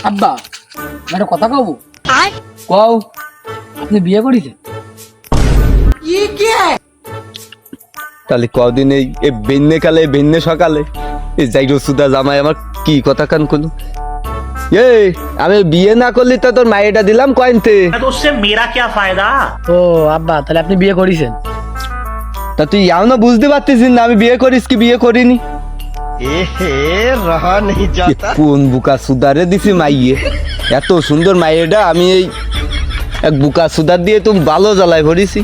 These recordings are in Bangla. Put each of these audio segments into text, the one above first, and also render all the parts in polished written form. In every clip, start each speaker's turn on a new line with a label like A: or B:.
A: আব্বা একটা কথা কব কও আপনি বিয়ে করেছেন
B: তাহলে কদিন এই বেন্নে কালে বেন্নে সকালে এই যাই রসুদা জামাই আমার কি কথা কান কোনো আমি বিয়ে না করলি তো তোর মায়েটা দিলাম কয়েনতে
C: तो उससे मेरा क्या फायदा।
A: ও আব্বা তাহলে আপনি বিয়ে করেছেন
B: তা তুই ইয়াও না বুঝতে পারতিস না আমি বিয়ে করিস কি বিয়ে করিনি
D: रहा नहीं जाता।
B: কোন বুকা সুদারে দিছি মাইয়ে এত সুন্দর মাইয়েটা আমি এই এক বুকা সুদার দিয়ে তুমি ভালো জ্বালায় ভরিছি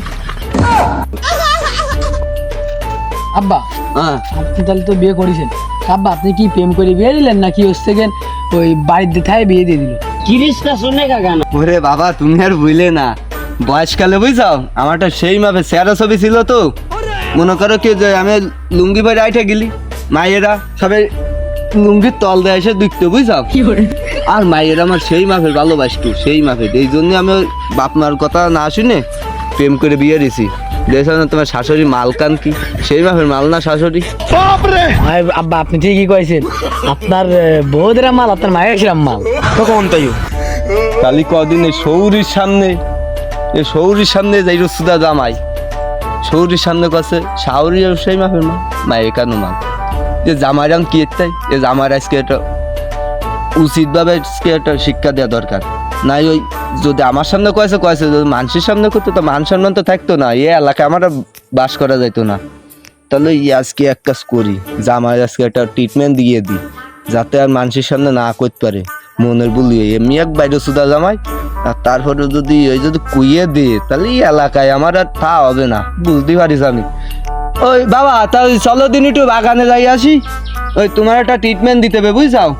A: আব্বা
B: হ্যাঁ
A: আপনি তাহলে তো বিয়ে করেছেন আব্বা আপনি কি প্রেম করে বিয়ে দিলেন নাকি হচ্ছে গেন ওই বাড়িতে থায় বিয়ে দিয়ে দিল
D: किरिस्ता सुनने का गाना।
B: ওরে বাবা তুমি আর বুঝলে না বয়সকালে বুঝছাও আমারটা সেই মাপে চেহারা ছবি ছিল তো মনে করো কি যে আমি লুঙ্গি পরে আইঠে গেলি মায়েরা সবাই লুঙ্গির তল দেয় এসে দেখতে বুঝছাও আর মায়েরা আমার সেই মাপের ভালোবাসতো সেই মাপের এই জন্য আমি ওই বাপ মার কথা না শুনে প্রেম করে বিয়ে দিছি দেখছো না তোমার শাশুড়ি মালকান কি সেই মাপের মাল না শাশুড়ি
A: আব্বা আপনি ঠিকই কয়েছেন আপনার বউদের মাল আপনার মায়ের ছিলাম মাল
D: कौन तायू
B: তাহলে কদিন এই সৌরির সামনে যাই রসুদা জামাই সৌরির সামনে কাছে শাহরিও সেই মাপের মা মায়ের কেন মা যে জামাইরাম কি এটাই যে জামাই আজকে একটা উচিতভাবে আজকে একটা শিক্ষা দেওয়া দরকার নাই ওই যদি আমার সামনে কয়েছে যদি মানুষের সামনে করতো তো মান সম্মান তো থাকতো না এই এলাকায় আমার বাস করা যাইতো না তাহলে আজকে এক কাজ করি জামাই আজকে একটা ট্রিটমেন্ট দিয়ে দিই যাতে আর মানুষের সামনে না করতে পারে মনের বলিয়ে এমনি এক বাইরে সুদা জামাই আর তারপরে যদি ওই যদি কুইয়ে দিয়ে তাহলে এই এলাকায় আমার আর তা হবে না বুঝতে পারিস আমি ওই বাবা তাহলে চলো দিন একটু বাগানে যাই আসি ওই তোমার একটা ট্রিটমেন্ট দিতে হবে বুঝছাও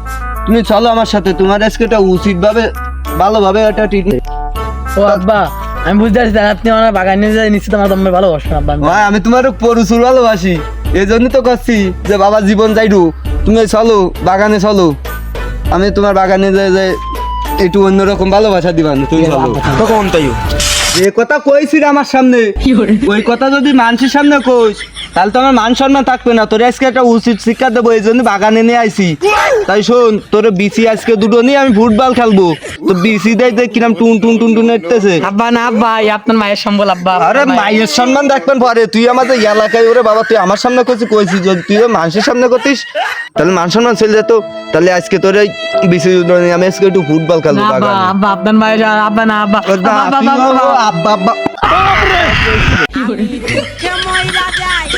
B: তুমি চলো আমার সাথে তোমার আজকে একটা উচিতভাবে ভালোভাবে একটা ট্রিটমেন্ট
A: ও আব্বা আমি বুঝতে পারছি তাহলে আপনি আমার বাগানে যাই নিশ্চিত আমার তোমার ভালোবাসেন আব্বা
B: ভাই আমি তোমার প্রচুর ভালোবাসি এই জন্য তো করছি যে বাবা জীবন যাইডু তুমি চলো বাগানে চলো আমি তোমার বাগানে যে একটু অন্যরকম ভালোবাসা দিবা না তুমি চলো
D: कौन तायू
B: যে কথা কইছি রে আমার সামনে ওই কথা যদি মানুষের সামনে কইস তাহলে তো আমার মান সম্মান থাকবে না তোর আজকে একটা উচিত শিক্ষা দেবো এই জন্য বাগানে নিয়ে আইছি তাই শোন তোর বিসি আজকে দুটো নিয়ে আমি ফুটবল খেলবো তো বিসি দেয় কিরম টুন টুন টুন টুন এটতেছে
A: আব্বা না আব্বা এই আপনার মায়ের সম্বল আব্বা
B: আরে মায়ের সম্মান দেখবেন পরে তুই আমাদের এলাকায় ওরে বাবা তুই আমার সামনে কইছিস যদি তুই মানুষের সামনে করতিস তাহলে মান সম্মান চলে যেত তাহলে আজকে তোর এই বিসি আমি আজকে একটু ফুটবল খেলবো
A: আব্বা
B: বাগানে
A: আব্বা আপনার মায়ের আব্বা না আব্বা
B: আব্বা আব্বা
E: ময়রা যায়